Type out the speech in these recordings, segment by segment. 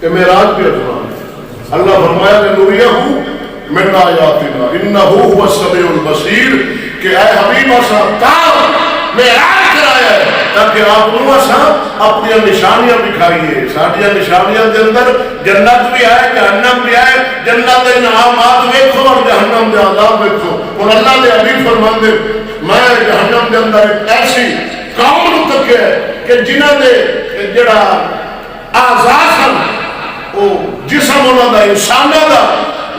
کہ معراج پہ اتنا اللہ فرمایا لنریہو من آیاتنا انہو هو السمیع البصیر کہ اے حبیب اسا کام معراج کرایا ہے تاکہ آپ کو اسا اپنی نشانیاں دکھائیے. ساڈیاں نشانیاں دے اندر جنت بھی ہے جہنم بھی ہے. جنت دے انعامات ویکھو اور جہنم دے عذاب ویکھو. اور اللہ دے حبیب فرماندے میں جہنم دے اندر ایک ایسی قوم نوں تکیا ہے کہ جنہاں دے جڑا اعضاء سن وہ جسم انہاں دا انساناں دا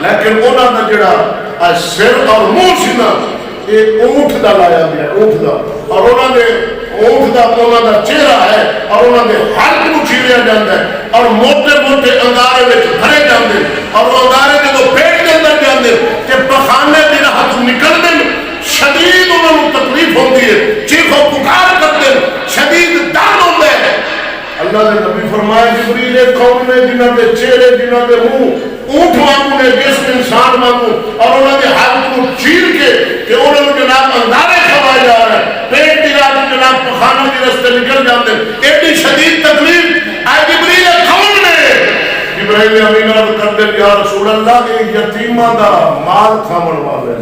لیکن انہاں دا جڑا سر اور منہ سی نا یہ اونٹ دا لایا گیا اونٹ دا اور انہاں دے اونٹ دا انہاں دا چہرہ ہے اور انہاں دے حلق نوں چیریا جاندا ہے اور موٹے موٹے انگارے وچ بھرے جاندے اور وہ انگارے جدوں پیٹ دے اندر جاندے کہ پخانے دی راہ تو نکلدے شدید انہاں نوں تکلیف ہوندی ہے چیخو پکار کردے شدید درد ہوندا ہے. اللہ نے نبی فرمایا جبریل قوم نے جنہاں دے چہرے جنہاں دے منہ اونٹ وانگو نے جسم انسان وانگو اور انہاں دے حلق کو چیر کے کہ انہاں نے جناب اندارے کھوائے جا رہے ہیں پیٹ دی راہ جناب پخانہ کی رستے نکل جاتے ہیں. ایڈی شدید تکلیف آئے جبریل قوم نے جبریل امین عرض کردے یا رسول اللہ ایک یتیمہ دا مال کھامن والے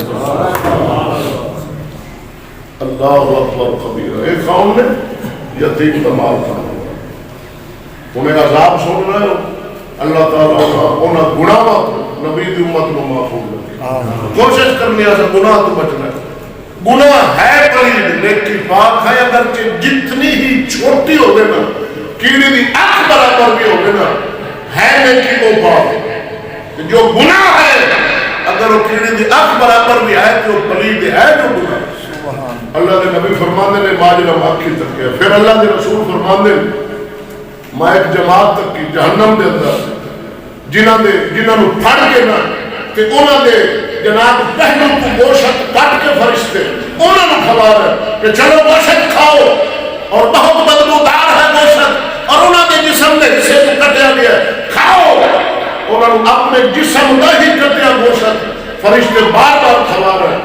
اللہ اکبر کبیر. ایک قوم نے یتیم دا مال کھامن انہیں عذاب سن رہے ہو اللہ تعالیٰ انہاں گناہ نبی دی امت کو محفوظ رکھے. کوشش کرنی ہے گناہ تو بچنا ہے. گناہ ہے پلید لیکن پاک ہے اگرچہ جتنی ہی چھوٹی ہو گے نا کیڑی دی اکھ برابر بھی ہو گے نا ہے لیکن وہ پاک. جو گناہ ہے اگر وہ کیڑی دی اکھ برابر بھی ہے تو پلید ہے جو گناہ. اللہ دے نبی فرماندے نے ماجرم آنکھی تک کیا. پھر اللہ دے رسول فرماندے میں ایک جماعت تک کی جہنم دے اندر جنہاں نو پھڑ کے نا کہ انہاں دے جناب پہلوں کو گوشت کٹ کے فرشتے انہاں نو کھوا رہے کہ چلو گوشت کھاؤ اور بہت بدبودار ہے گوشت اور انہاں دے جسم نے حصے کو کٹیا گیا کھاؤ. انہاں نو اپنے جسم نہ ہی کٹیا گوشت فرشتے بار بار کھوا رہے.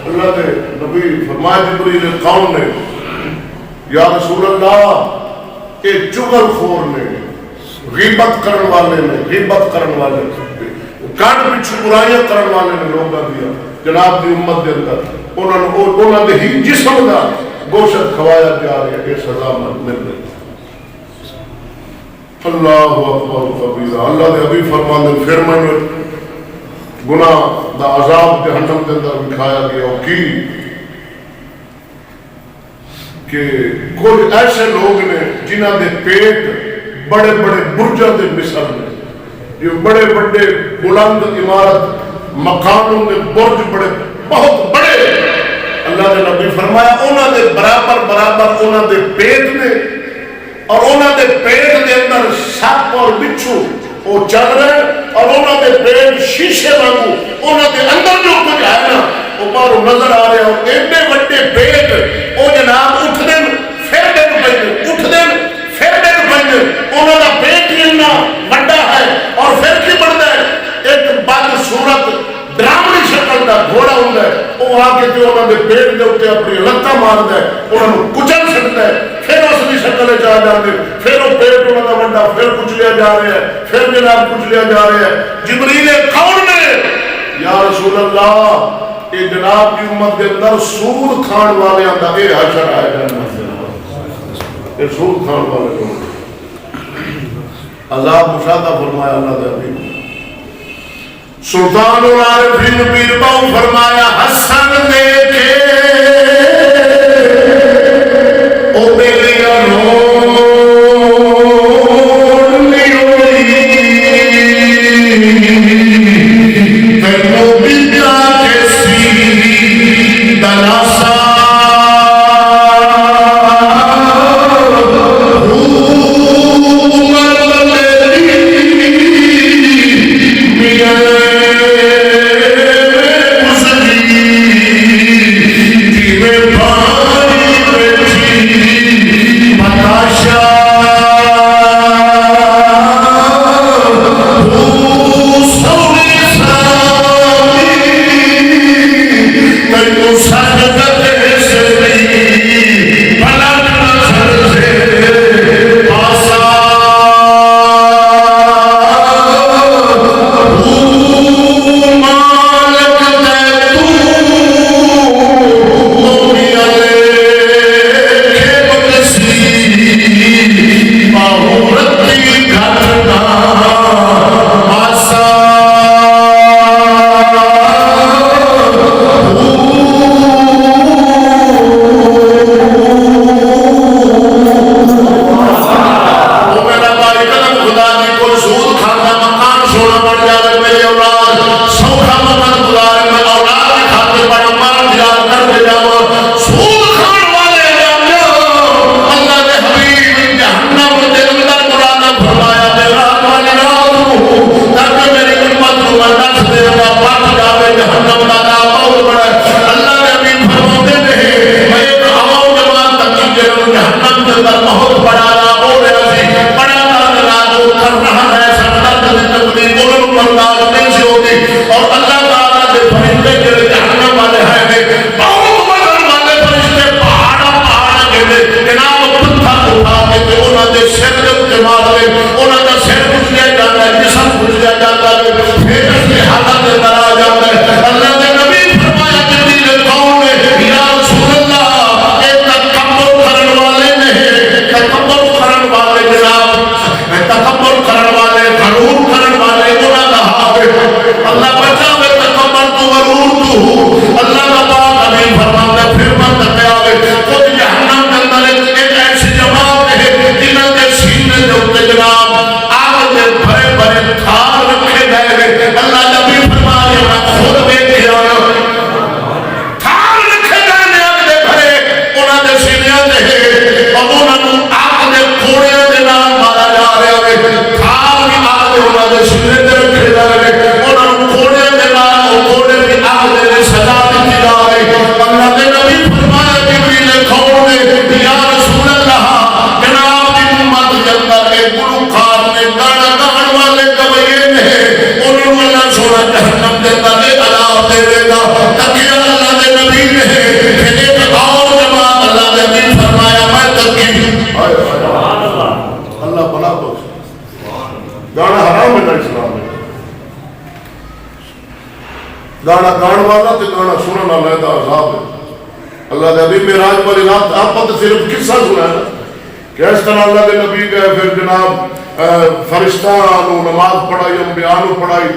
اللہ دے نبی فرمایا جبریل قوم نے یا رسول اللہ کہ چغل خور نے غیبت کرن والے نے غیبت کرن والے کاٹ پچھو برائیاں کرن والے نے لوگا دیا جناب دی امت دے اندر انہوں نے ہی جسم دا گوشت کھوایا جا رہا ہے. یہ سزا مل رہی. اللہ اکبر کبیرہ. اللہ دے ابھی فرماندے پھر میں نے گناہ دا عذاب جہنم دے اندر دکھایا گیا اور کی کہ کچھ ایسے لوگ نے جنہاں دے پیٹ بڑے بڑے برجاں دے مثل نے جو بڑے بڑے بلند عمارت مکانوں دے برج بڑے بہت بڑے. اللہ نے نبی فرمایا انہاں دے برابر برابر انہاں دے پیٹ نے اور انہاں دے پیٹ دے اندر سپ اور بچھو وہ چل رہے اور انہاں دے پیٹ شیشے وانگو انہاں دے اندر جو کچھ ہے نا وہ باہروں نظر آ رہے اور ایڈے بڑے پیٹ وہ جناب اٹھ دن پھر دن پہنے اٹھ دن پھر دن پہنے انہوں نے پیٹ اتنا بڑا ہے اور پھر کی بڑھتا ہے ایک بد صورت ڈرامنی شکل کا گھوڑا ہوں ہے وہ آ کے جو انہوں نے پیٹ دے ہوتے اپنی لتہ مارتا ہے انہوں نے کچل سکتا ہے پھر اس کی شکل جا جاتے پھر وہ پیٹ انہوں نے بڑا پھر کچھ لیا جا رہا ہے پھر جناب کچھ لیا جا رہا ہے. جبریل قوم نے یا رسول اللہ کہ جناب کی امت کے اندر سود کھان والے اندر یہ حشر آئے جانا یہ سود کھان والے لوگ عذاب مشاہدہ فرمایا اللہ دے حبیب. سلطان العارفین پیر باؤ فرمایا حسن دیکھے او بیلیاں تکبر کرن والے غرور کرن والے انہاں دا حال اللہ بچاوے تکبر تو غرور تو اللہ کا پاک امین فرماتا ہے پھر من تک آوے خود جہنم کے اندر ایک ایسی جماعت ہے جنہاں دے سینے دے اوپر جناب آگ دے بھرے بھرے تھار رکھے گئے ہیں اللہ نبی فرمایا میں خود دیکھ آیا تھار رکھے گئے ہیں آگ دے بھرے انہاں دے سینے دے اور انہاں کو آگ دے کوڑے دے نام مارا جا رہا ہے تھار بھی آگ دے انہاں دے سینے دے رکھے جا رہے ہیں انہاں کو کوڑے دے نام کوڑے بھی آگ دے سزا دی جا رہی ہے اللہ دے نبی فرمایا جبریل کھول دے یا رسول اللہ جناب دی امت کے اندر ایک گلوکار نے گانا گان والے گویے نے انہوں نے اللہ سونا جہنم دے اندر عذاب دے گا تاکہ اللہ دے نبی نے پھر ایک اور جماعت اللہ دے نبی فرمایا میں تکی اللہ بنا بخش گانا حرام ہے اسلام میں گانا گان والا تے گانا سنن والا دا عذاب ہے اللہ دے نبی معراج والی رات آپ تو صرف قصہ سنا ہے کہ اس طرح اللہ دے نبی گئے پھر جناب فرشتہ نو نماز پڑھائی انبیاء نو پڑھائی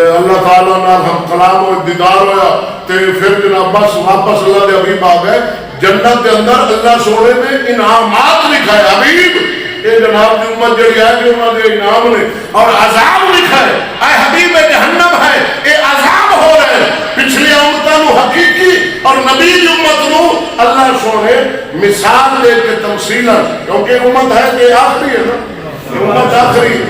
اللہ تعالیٰ نال ہم کلام و دیدار ہویا تے پھر جناب بس واپس اللہ دے حبیب آ گئے جنت کے اندر اللہ سونے نے انعامات لکھا ہے حبیب یہ جناب کی امت جڑی ہے کہ انہوں نے انعام نے اور عذاب لکھا ہے اے حبیب جہنم ہے یہ عذاب ہو رہے ہیں پچھلی امتوں نو حقیقی اور نبی کی امت نو اللہ سونے مثال دے کے تمثیلا کیونکہ امت ہے کہ آخری ہے نا امت آخری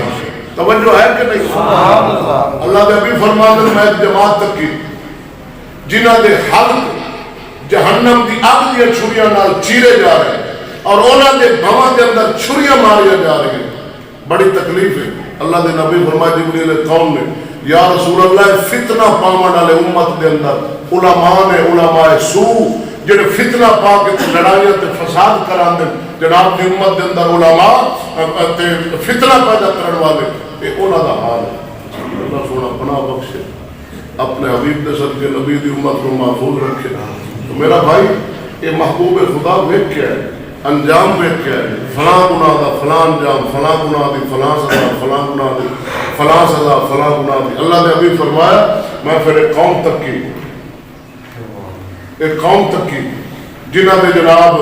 توجہ ہے کہ نہیں اللہ دے بھی فرماتے ہیں میں ایک جماعت تک کی جنہ دے حلق جہنم دی آگ دی چھریاں نال چیرے جا رہے ہیں اور انہوں نے بھواں کے اندر چھریاں ماریا جا رہی ہیں بڑی تکلیف ہے اللہ دے نبی فرمائے جبریل قوم نے یا رسول اللہ فتنہ پاون والے امت دے اندر علماء نے علماء سو جڑے فتنہ پا کے لڑائیاں تے فساد کراندے جناب دی امت دے اندر علماء تے فتنہ پیدا کرن والے یہ انہاں دا حال ہے اللہ سونا پناہ بخشے اپنے حبیب دے صدقے نبی دی امت کو محفوظ رکھے تو میرا بھائی یہ محبوب خدا ویکھ کے ہے انجام ویکھ کے ہے فلاں گناہ دا فلاں انجام فلاں گناہ دی فلاں سزا فلاں گناہ دی فلاں سزا فلاں گناہ دی اللہ نے ابھی فرمایا میں پھر ایک قوم تک کی ایک قوم تک کی جنہ دے جناب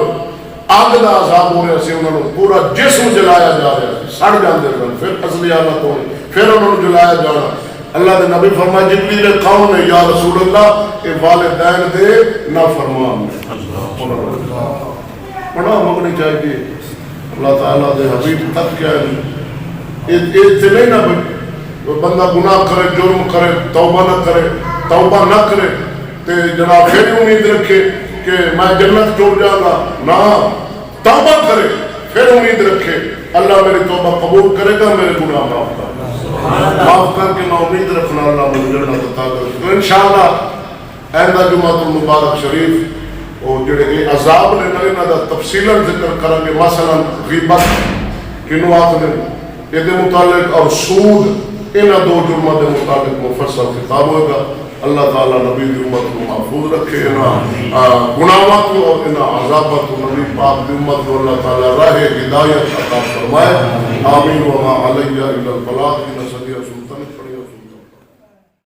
آگ دا عذاب ہو رہا سی انہوں نے پورا جسم جلایا جا رہا سڑ جاندے سن پھر اصلی حالت ہوئی پھر انہوں نے جلایا جانا اللہ دے نبی فرمایا جبریل قوم نے یا رسول اللہ اے والدین دے نافرمان پڑھا مگنی چاہیے اللہ تعالیٰ دے حبیب تک کیا ہے اس سے نہیں نہ بندہ گناہ کرے جرم کرے توبہ نہ کرے توبہ نہ کرے تے جناب پھر امید رکھے کہ میں جنت چھوڑ جاؤں گا نہ توبہ کرے پھر امید رکھے اللہ میری توبہ قبول کرے گا میرے گناہ معاف کر کے میں امید رکھنا اللہ مجھے جنت عطا کرے تو انشاءاللہ آئندہ جمعۃ المبارک شریف اور جڑے عذاب نے نہ دا تفصیلا ذکر کریں گے مثلا غیبت کنو آخر یہ دے متعلق اور سود ان دو جرموں دے متعلق مفصل خطاب ہوگا اللہ تعالیٰ نبی دی امت کو محفوظ رکھے گناہات کو اور ان عذابات کو نبی پاک دی امت کو اللہ تعالیٰ راہ ہدایت عطا فرمائے آمین وما علیہ الا البلاغ ان صدیہ سلطنت